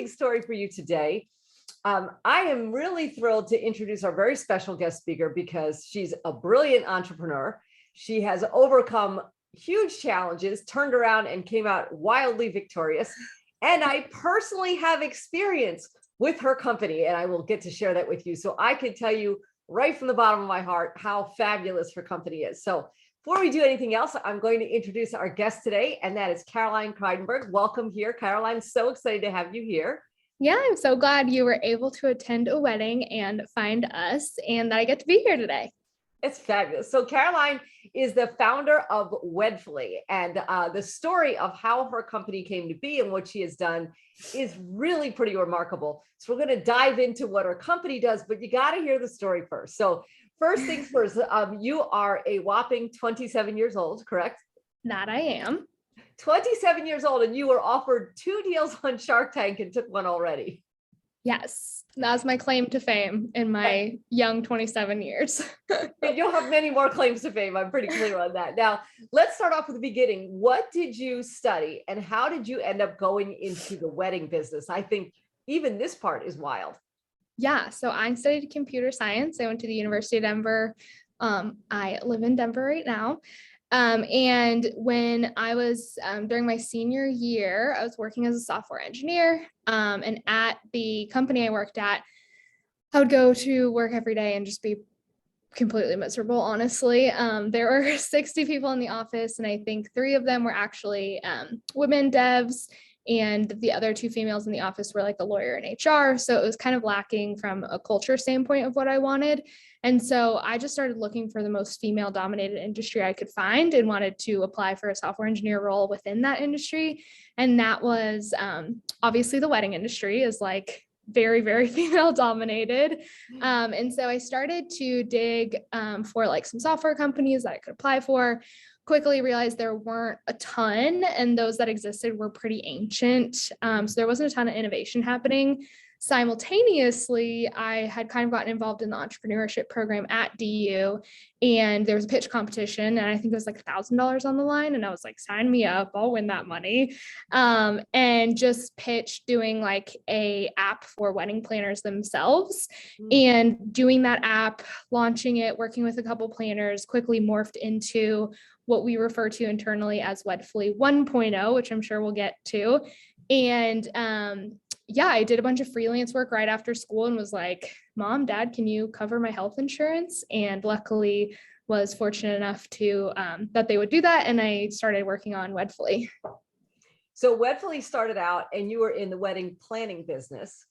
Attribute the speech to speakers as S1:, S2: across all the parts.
S1: exciting story for you today. I am really thrilled to introduce our very special guest speaker because she's a brilliant entrepreneur. She has overcome huge challenges, turned around and came out wildly victorious. And I personally have experience with her company, and I will get to share that with you. So I can tell you right from the bottom of my heart how fabulous her company is. So before we do anything else, I'm going to introduce our guest today, and that is Caroline Kreidenberg. Welcome here, Caroline. So excited to have you here.
S2: Yeah, I'm so glad you were able to attend a wedding and find us, and that I get to be here today.
S1: It's fabulous. So Caroline is the founder of Wedfuly, and the story of how her company came to be and what she has done is really pretty remarkable. So we're going to dive into what her company does, but you got to hear the story first. So first things first, you are a whopping 27 years old, correct?
S2: That I am.
S1: 27 years old, and you were offered 2 deals on Shark Tank and took one already.
S2: Yes, that's my claim to fame in my young 27 years.
S1: You'll have many more claims to fame. I'm pretty clear on that. Now, let's start off with the beginning. What did you study and how did you end up going into the wedding business? I think even this part is wild.
S2: Yeah, so I studied computer science. I went to the University of Denver. I live in Denver right now. And when I was during my senior year, I was working as a software engineer. And at the company I worked at, I would go to work every day and just be completely miserable, honestly. There were 60 people in the office, and I think 3 of them were actually women devs, and the other 2 females in the office were like a lawyer and HR. So it was kind of lacking from a culture standpoint of what I wanted. And so I just started looking for the most female dominated industry I could find and wanted to apply for a software engineer role within that industry. And that was obviously the wedding industry is like very, very female dominated. And so I started to dig for like some software companies that I could apply for. Quickly realized there weren't a ton, and those that existed were pretty ancient. So there wasn't a ton of innovation happening. Simultaneously, I had kind of gotten involved in the entrepreneurship program at DU, and there was a pitch competition, and I think it was like $1,000 on the line. And I was like, sign me up, I'll win that money. And just pitched doing like a app for wedding planners themselves. And doing that app, launching it, working with a couple planners, quickly morphed into what we refer to internally as Wedfuly 1.0, which I'm sure we'll get to. And yeah, I did a bunch of freelance work right after school and was like, Mom, Dad, can you cover my health insurance? And luckily was fortunate enough to that they would do that. And I started working on Wedfuly.
S1: So Wedfuly started out and you were in the wedding planning business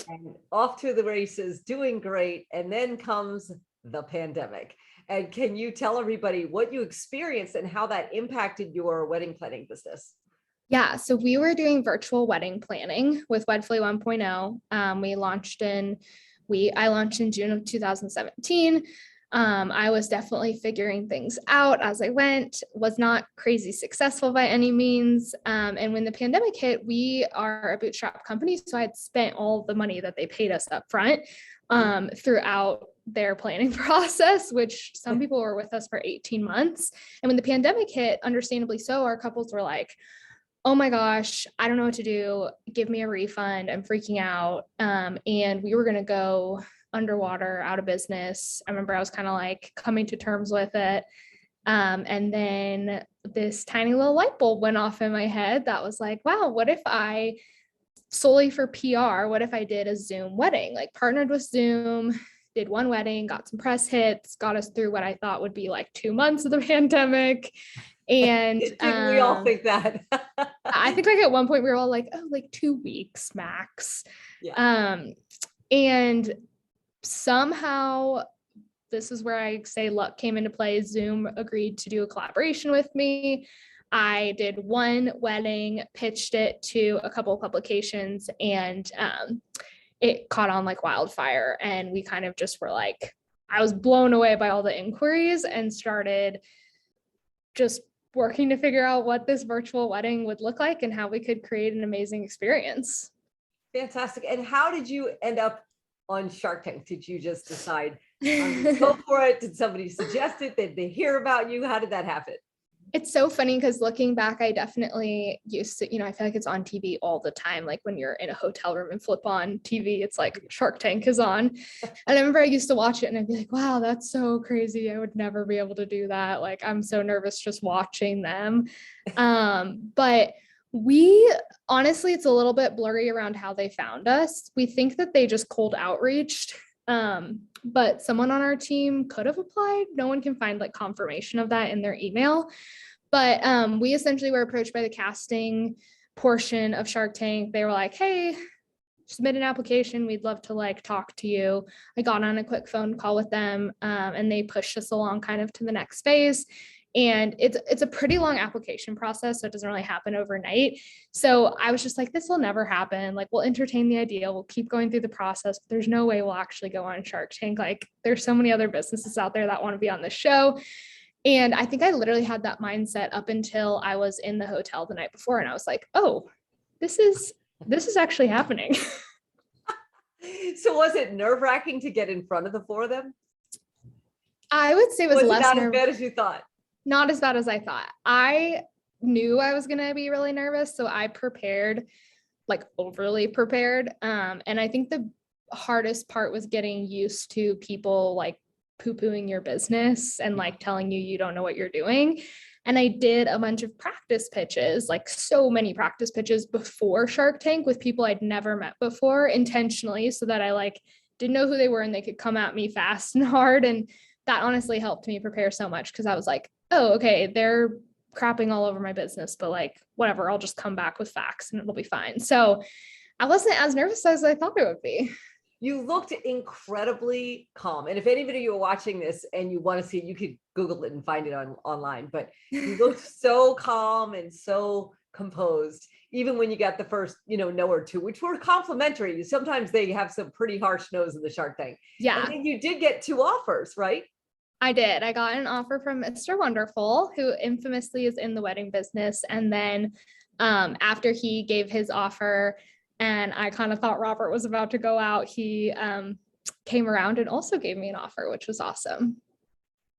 S1: and off to the races, doing great. And then comes the pandemic. And can you tell everybody what you experienced and how that impacted your wedding planning business?
S2: Yeah, so we were doing virtual wedding planning with Wedfuly 1.0. I launched in June of 2017. I was definitely figuring things out as I went, was not crazy successful by any means. And when the pandemic hit, we are a bootstrap company. So I had spent all the money that they paid us up front throughout their planning process, which some people were with us for 18 months. And when the pandemic hit, understandably so, our couples were like, oh my gosh, I don't know what to do. Give me a refund. I'm freaking out. And we were going to go underwater, out of business. I remember I was kind of like coming to terms with it. And then this tiny little light bulb went off in my head that was like, wow, what if I solely for PR, what if I did a Zoom wedding, like partnered with Zoom, did one wedding, got some press hits, got us through what I thought would be like 2 months of the pandemic. And
S1: didn't we all think that?
S2: I think like at one point we were all like, oh, like 2 weeks max.
S1: Yeah.
S2: And somehow this is where I say luck came into play. Zoom agreed to do a collaboration with me. I did one wedding, pitched it to a couple of publications, and it caught on like wildfire. And we kind of just were like, I was blown away by all the inquiries and started just working to figure out what this virtual wedding would look like and how we could create an amazing experience.
S1: Fantastic. And how did you end up on Shark Tank? Did you just decide go for it? Did somebody suggest it? Did they hear about you? How did that happen?
S2: It's so funny because looking back, I definitely used to, I feel like it's on TV all the time. Like when you're in a hotel room and flip on TV, it's like Shark Tank is on. And I remember I used to watch it and I'd be like, wow, that's so crazy. I would never be able to do that. Like I'm so nervous just watching them. But we honestly, it's a little bit blurry around how they found us. We think that they just cold outreached. But someone on our team could have applied. No one can find like confirmation of that in their email. But we essentially were approached by the casting portion of Shark Tank. They were like, hey, submit an application. We'd love to like talk to you. I got on a quick phone call with them and they pushed us along kind of to the next phase. And it's a pretty long application process, so it doesn't really happen overnight. So I was just like, this will never happen. Like, we'll entertain the idea. We'll keep going through the process, but there's no way we'll actually go on Shark Tank. Like, there's so many other businesses out there that want to be on the show. And I think I literally had that mindset up until I was in the hotel the night before, and I was like, oh, this is actually happening.
S1: So was it nerve-wracking to get in front of the four of them?
S2: I would say it was less
S1: not as bad as you thought?
S2: Not as bad as I thought. I knew I was going to be really nervous, so I prepared, like overly prepared. And I think the hardest part was getting used to people like poo-pooing your business and like telling you don't know what you're doing. And I did a bunch of practice pitches, like so many practice pitches before Shark Tank with people I'd never met before, intentionally, so that I like didn't know who they were and they could come at me fast and hard. And that honestly helped me prepare so much, because I was like, oh, okay, they're crapping all over my business, but like, whatever, I'll just come back with facts and it'll be fine. So I wasn't as nervous as I thought I would be.
S1: You looked incredibly calm. And if anybody you are watching this and you want to see it, you could Google it and find it online. But you looked so calm and so composed, even when you got the first, no or two, which were complimentary. Sometimes they have some pretty harsh no's in the Shark Tank.
S2: Yeah.
S1: And then you did get 2 offers, right?
S2: I did. I got an offer from Mr. Wonderful, who infamously is in the wedding business. And then after he gave his offer, and I kind of thought Robert was about to go out, he came around and also gave me an offer, which was awesome.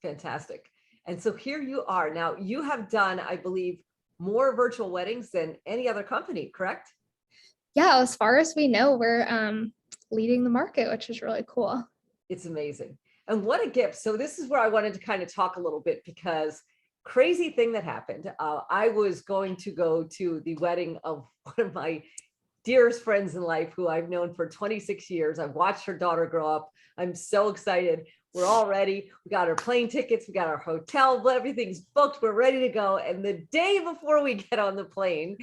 S1: Fantastic. And so here you are. Now you have done, I believe, more virtual weddings than any other company, correct?
S2: Yeah, as far as we know, we're leading the market, which is really cool.
S1: It's amazing. And what a gift. So this is where I wanted to kind of talk a little bit, because crazy thing that happened. I was going to go to the wedding of one of my dearest friends in life, who I've known for 26 years. I've watched her daughter grow up. I'm so excited. We're all ready. We got our plane tickets. We got our hotel. Everything's booked. We're ready to go. And the day before we get on the plane,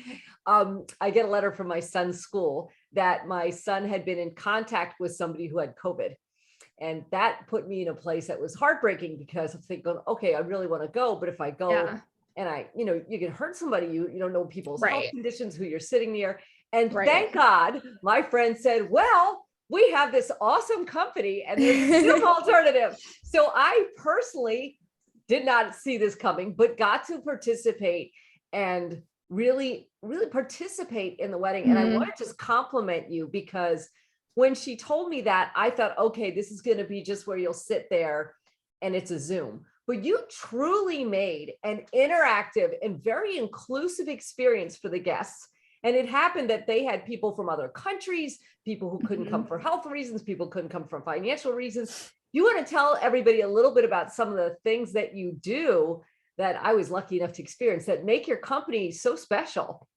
S1: I get a letter from my son's school that my son had been in contact with somebody who had COVID. And that put me in a place that was heartbreaking, because I'm thinking, okay, I really want to go, but if I go and you can hurt somebody, you don't know people's health conditions, who you're sitting near. And thank God my friend said, well, we have this awesome company and there's Zoom alternative. So I personally did not see this coming, but got to participate and really, really participate in the wedding. And I want to just compliment you, because when she told me that, I thought, okay, this is going to be just where you'll sit there and it's a Zoom. But you truly made an interactive and very inclusive experience for the guests. And it happened that they had people from other countries, people who couldn't come for health reasons, people couldn't come for financial reasons. You want to tell everybody a little bit about some of the things that you do that I was lucky enough to experience that make your company so special?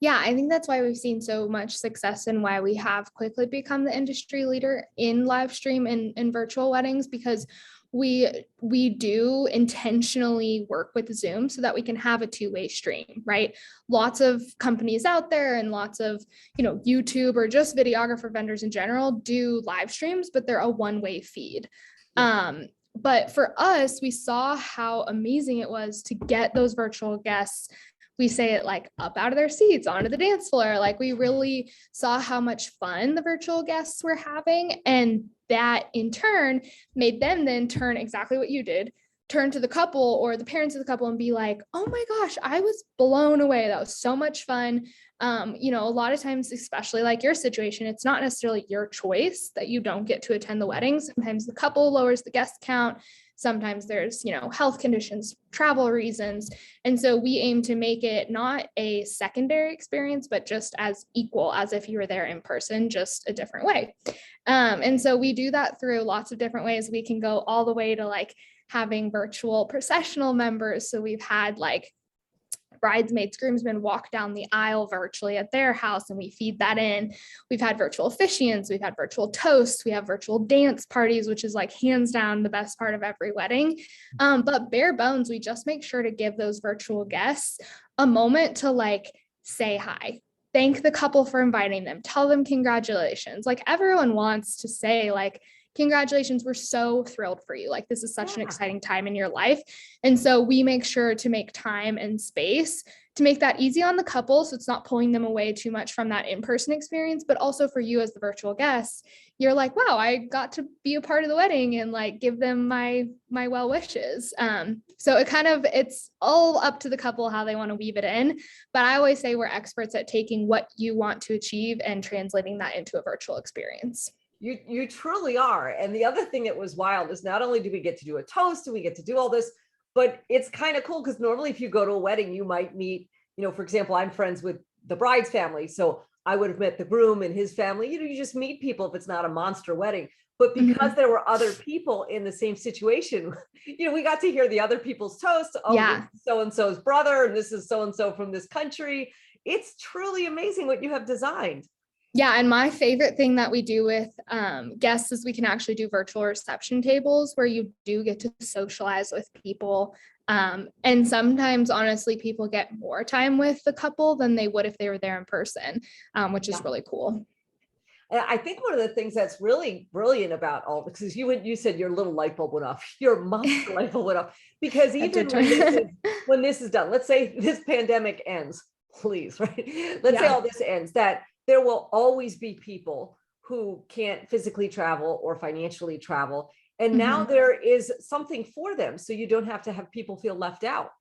S2: Yeah, I think that's why we've seen so much success and why we have quickly become the industry leader in live stream and virtual weddings, because we do intentionally work with Zoom so that we can have a two-way stream, right? Lots of companies out there and lots of, YouTube or just videographer vendors in general do live streams, but they're a one-way feed. But for us, we saw how amazing it was to get those virtual guests. We say it like up out of their seats onto the dance floor. Like, we really saw how much fun the virtual guests were having. And that in turn made them then turn exactly what you did, turn to the couple or the parents of the couple and be like, oh my gosh, I was blown away. That was so much fun. A lot of times, especially like your situation, it's not necessarily your choice that you don't get to attend the wedding. Sometimes the couple lowers the guest count. Sometimes there's, health conditions, travel reasons. And so we aim to make it not a secondary experience, but just as equal as if you were there in person, just a different way. And so we do that through lots of different ways. We can go all the way to like having virtual processional members. So we've had like bridesmaids, groomsmen walk down the aisle virtually at their house, and we feed that in. We've had virtual officiants, we've had virtual toasts, we have virtual dance parties, which is like hands down the best part of every wedding. But bare bones, we just make sure to give those virtual guests a moment to like say hi, thank the couple for inviting them, tell them congratulations. Like everyone wants to say like, congratulations, we're so thrilled for you. Like this is such an exciting time in your life. And so we make sure to make time and space to make that easy on the couple. So it's not pulling them away too much from that in-person experience, but also for you as the virtual guest, you're like, wow, I got to be a part of the wedding and like give them my well wishes. So it's all up to the couple how they want to weave it in. But I always say we're experts at taking what you want to achieve and translating that into a virtual experience.
S1: You truly are. And the other thing that was wild is not only do we get to do a toast and we get to do all this, but it's kind of cool because normally if you go to a wedding, you might meet, for example, I'm friends with the bride's family. So I would have met the groom and his family. You just meet people if it's not a monster wedding. But because there were other people in the same situation, we got to hear the other people's toast. Oh, this is so-and-so's brother, and this is so-and-so from this country. It's truly amazing what you have designed.
S2: Yeah. And my favorite thing that we do with guests is we can actually do virtual reception tables where you do get to socialize with people. And sometimes, honestly, people get more time with the couple than they would if they were there in person, which is really cool.
S1: And I think one of the things that's really brilliant about all this is you said your little light bulb went off, your monster light bulb went off, because even when this is done, let's say this pandemic ends, please, right? Let's say all this ends, that there will always be people who can't physically travel or financially travel. And now there is something for them. So you don't have to have people feel left out.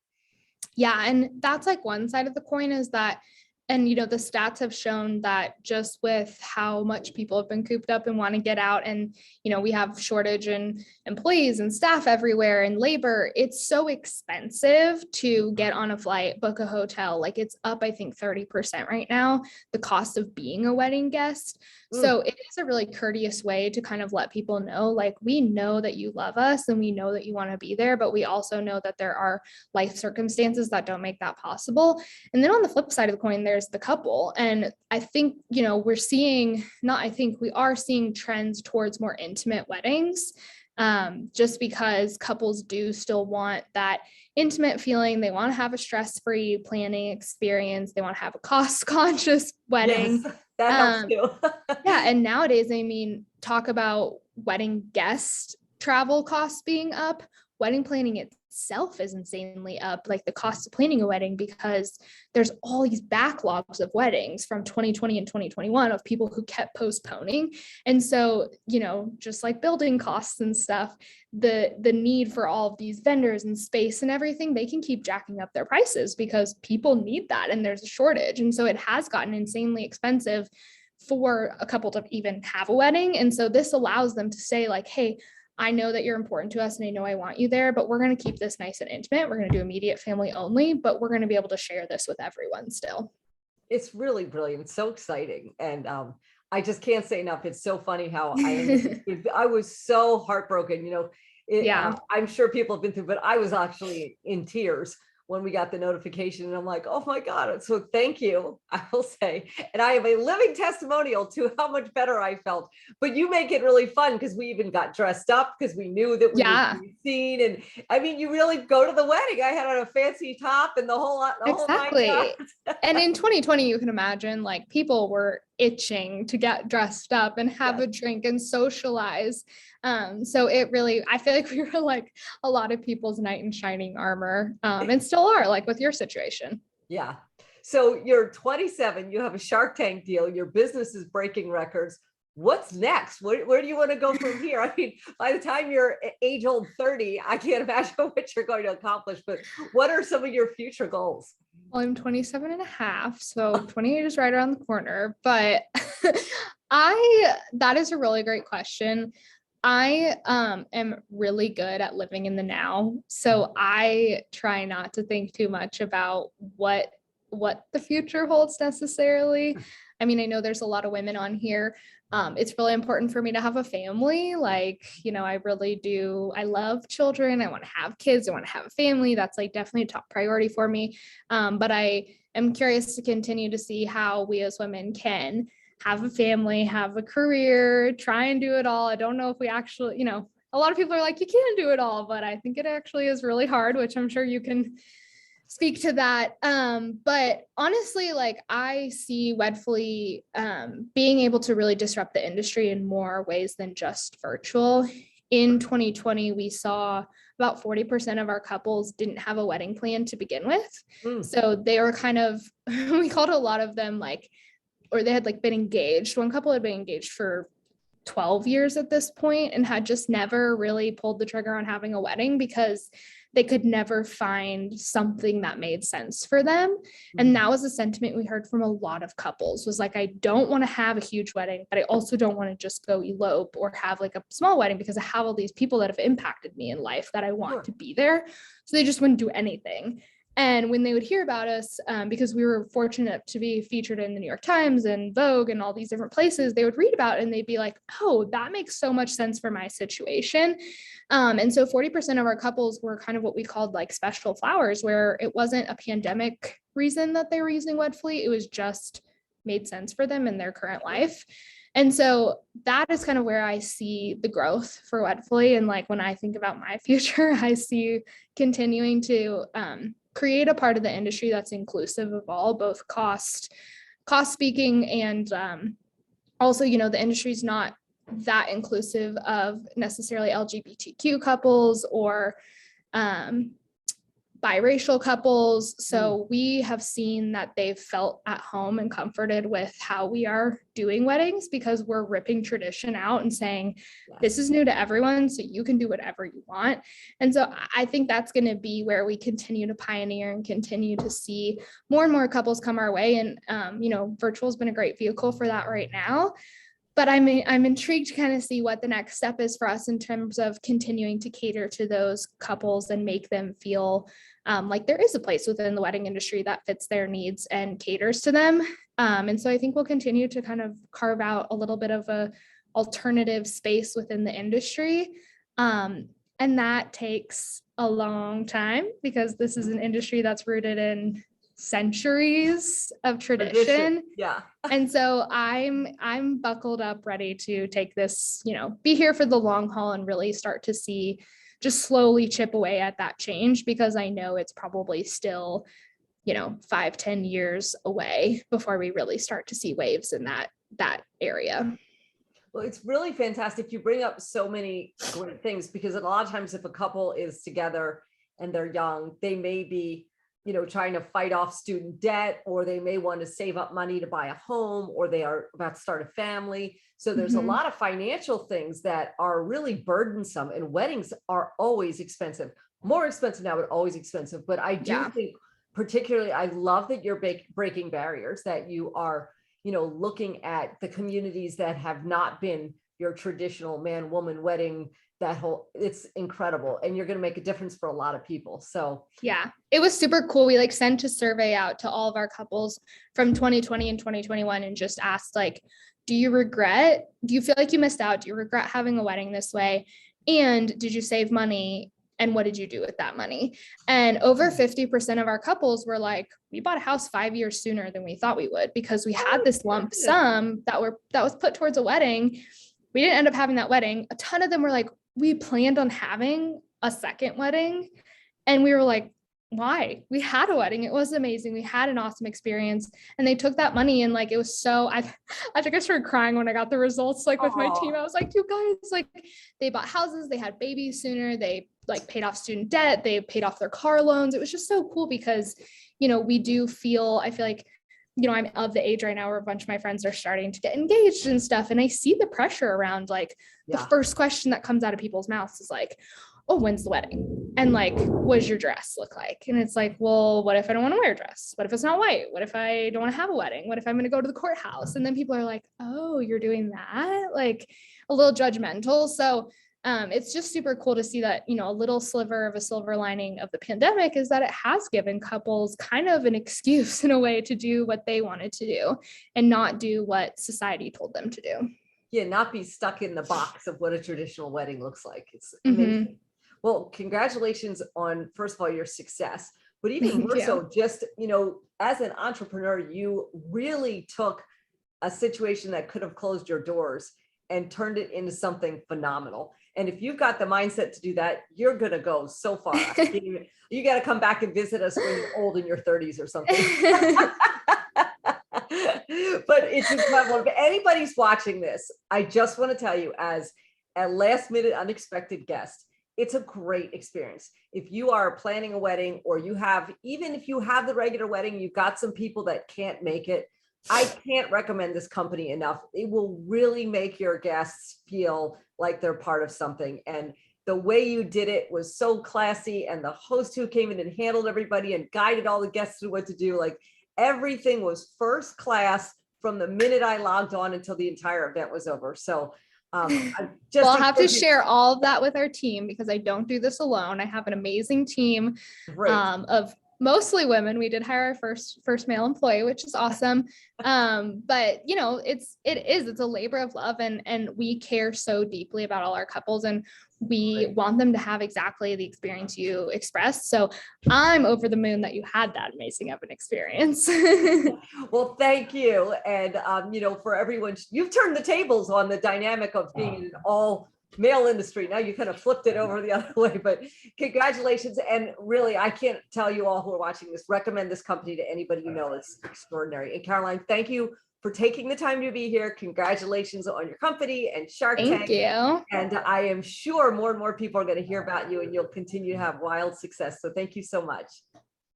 S2: Yeah. And that's like one side of the coin is that, and, the stats have shown that just with how much people have been cooped up and want to get out, and, we have shortage in employees and staff everywhere and labor, it's so expensive to get on a flight, book a hotel. Like it's up, I think 30% right now, the cost of being a wedding guest. So it is a really courteous way to kind of let people know, like, we know that you love us and we know that you want to be there, but we also know that there are life circumstances that don't make that possible. And then on the flip side of the coin, there's the couple. And I think, we are seeing trends towards more intimate weddings, just because couples do still want that intimate feeling. They want to have a stress-free planning experience. They want to have a cost-conscious wedding.
S1: Yes, that helps too.
S2: Yeah. And nowadays, talk about wedding guest travel costs being up. Wedding planning itself is insanely up, like the cost of planning a wedding, because there's all these backlogs of weddings from 2020 and 2021 of people who kept postponing. And so, just like building costs and stuff, the need for all of these vendors and space and everything, they can keep jacking up their prices because people need that and there's a shortage. And so it has gotten insanely expensive for a couple to even have a wedding. And so this allows them to say like, hey, I know that you're important to us and I know I want you there, but we're going to keep this nice and intimate. We're going to do immediate family only, but we're going to be able to share this with everyone still.
S1: It's really brilliant. It's so exciting. And I just can't say enough. It's so funny how I was so heartbroken, I'm sure people have been through, but I was actually in tears when we got the notification, and I'm like, oh my God. So thank you, I will say. And I have a living testimonial to how much better I felt, but you make it really fun because we even got dressed up because we knew that we would be seen. And you really go to the wedding. I had on a fancy top and the whole lot.
S2: Exactly. And in 2020, you can imagine like people were itching to get dressed up and have a drink and socialize. So it really, I feel like we were like a lot of people's knight in shining armor, and still are, like with your situation.
S1: Yeah. So you're 27, you have a Shark Tank deal, your business is breaking records. What's next? Where do you want to go from here? By the time you're age old 30, I can't imagine what you're going to accomplish, but what are some of your future goals?
S2: Well, I'm 27 and a half, so 28 is right around the corner, but that is a really great question. I am really good at living in the now. So I try not to think too much about what the future holds necessarily. I mean, I know there's a lot of women on here. It's really important for me to have a family. Like, I really do. I love children. I want to have kids. I want to have a family. That's like definitely a top priority for me. But I am curious to continue to see how we as women can have a family, have a career, try and do it all. I don't know if we actually, a lot of people are like, you can't do it all, but I think it actually is really hard, which I'm sure you can speak to that. But honestly, like I see Wedfuly being able to really disrupt the industry in more ways than just virtual. In 2020, we saw about 40% of our couples didn't have a wedding plan to begin with. So they were kind of, we called a lot of them like, or they had like been engaged. One couple had been engaged for 12 years at this point and had just never really pulled the trigger on having a wedding because they could never find something that made sense for them. And that was a sentiment we heard from a lot of couples, was like, I don't want to have a huge wedding, but I also don't want to just go elope or have like a small wedding because I have all these people that have impacted me in life that I want to be there. So they just wouldn't do anything. And when they would hear about us, because we were fortunate to be featured in the New York Times and Vogue and all these different places, they would read about it and they'd be like, oh, that makes so much sense for my situation. And so 40% of our couples were kind of what we called like special flowers, where it wasn't a pandemic reason that they were using Wedfuly. It was just made sense for them in their current life. And so that is kind of where I see the growth for Wedfuly. And like when I think about my future, I see continuing to create a part of the industry that's inclusive of all, both cost speaking, and also, the industry is not that inclusive of necessarily LGBTQ couples or biracial couples. So we have seen that they've felt at home and comforted with how we are doing weddings, because we're ripping tradition out and saying, this is new to everyone, so you can do whatever you want. And so I think that's going to be where we continue to pioneer and continue to see more and more couples come our way. And, virtual has been a great vehicle for that right now. But I'm intrigued to kind of see what the next step is for us in terms of continuing to cater to those couples and make them feel like there is a place within the wedding industry that fits their needs and caters to them. And so I think we'll continue to kind of carve out a little bit of a alternative space within the industry. And that takes a long time because this is an industry that's rooted in centuries of tradition.
S1: Yeah.
S2: And so I'm buckled up, ready to take this, be here for the long haul and really start to see, just slowly chip away at that change, because I know it's probably still, 5-10 years away before we really start to see waves in that area.
S1: Well, it's really fantastic. You bring up so many great things, because a lot of times if a couple is together and they're young, they may be trying to fight off student debt, or they may want to save up money to buy a home, or they are about to start a family. So there's a lot of financial things that are really burdensome, and weddings are always expensive, more expensive now, but always expensive. But I do think particularly, I love that you're breaking barriers, that you are, looking at the communities that have not been your traditional man-woman wedding. It's incredible. And you're going to make a difference for a lot of people. So
S2: yeah, it was super cool. We sent a survey out to all of our couples from 2020 and 2021 and just asked, like, do you feel like you missed out? Do you regret having a wedding this way? And did you save money? And what did you do with that money? And over 50% of our couples were like, we bought a house 5 years sooner than we thought we would, because we had this lump sum that was put towards a wedding. We didn't end up having that wedding. A ton of them were like, we planned on having a second wedding. And we were like, why? We had a wedding. It was amazing. We had an awesome experience. And they took that money and like, it was so, I think I started crying when I got the results, like with my team. I was like, you guys, like, they bought houses, they had babies sooner, they like paid off student debt, they paid off their car loans. It was just so cool because, I feel like, I'm of the age right now where a bunch of my friends are starting to get engaged and stuff. And I see the pressure around, like, the first question that comes out of people's mouths is like, oh, when's the wedding? And like, what does your dress look like? And it's like, well, what if I don't want to wear a dress? What if it's not white? What if I don't want to have a wedding? What if I'm going to go to the courthouse? And then people are like, oh, you're doing that? Like a little judgmental. So it's just super cool to see that, you know, a little sliver of a silver lining of the pandemic is that it has given couples kind of an excuse in a way to do what they wanted to do and not do what society told them to do.
S1: Yeah, not be stuck in the box of what a traditional wedding looks like. It's amazing. Well, congratulations on, first of all, your success, but even more so, just, you know, as an entrepreneur, you really took a situation that could have closed your doors and turned it into something phenomenal. And if you've got the mindset to do that, you're going to go so far. You got to come back and visit us when you're old in your 30s or something. But it's incredible. If anybody's watching this, I just want to tell you, as a last minute unexpected guest, it's a great experience. If you are planning a wedding, or you have, even if you have the regular wedding, you've got some people that can't make it, I can't recommend this company enough. It will really make your guests feel like they're part of something. And the way you did it was so classy. And the host who came in and handled everybody and guided all the guests through what to do, like everything was first class from the minute I logged on until the entire event was over. So
S2: well, I'll have to share all of that with our team because I don't do this alone. I have an amazing team of mostly women. We did hire our first male employee, which is awesome. But you know, it's a labor of love, and we care so deeply about all our couples, and we want them to have exactly the experience you expressed. So I'm over the moon that you had that amazing of an experience.
S1: Well, thank you. And, you know, for everyone, you've turned the tables on the dynamic of being in an all male industry. Now you kind of flipped it over the other way, but congratulations. And really, I can't tell you all who are watching this, recommend this company to anybody you know. It's extraordinary. And Caroline, thank you for taking the time to be here. Congratulations on your company and Shark Tank.
S2: Thank you.
S1: And I am sure more and more people are going to hear about you, and you'll continue to have wild success. So thank you so much.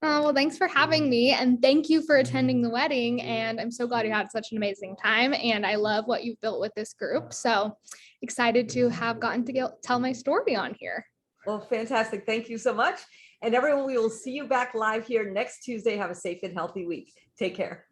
S2: Oh, well, thanks for having me, and thank you for attending the wedding. And I'm so glad you had such an amazing time. And I love what you've built with this group. So excited to have gotten to tell my story on here.
S1: Well, fantastic. Thank you so much. And everyone, we will see you back live here next Tuesday. Have a safe and healthy week. Take care.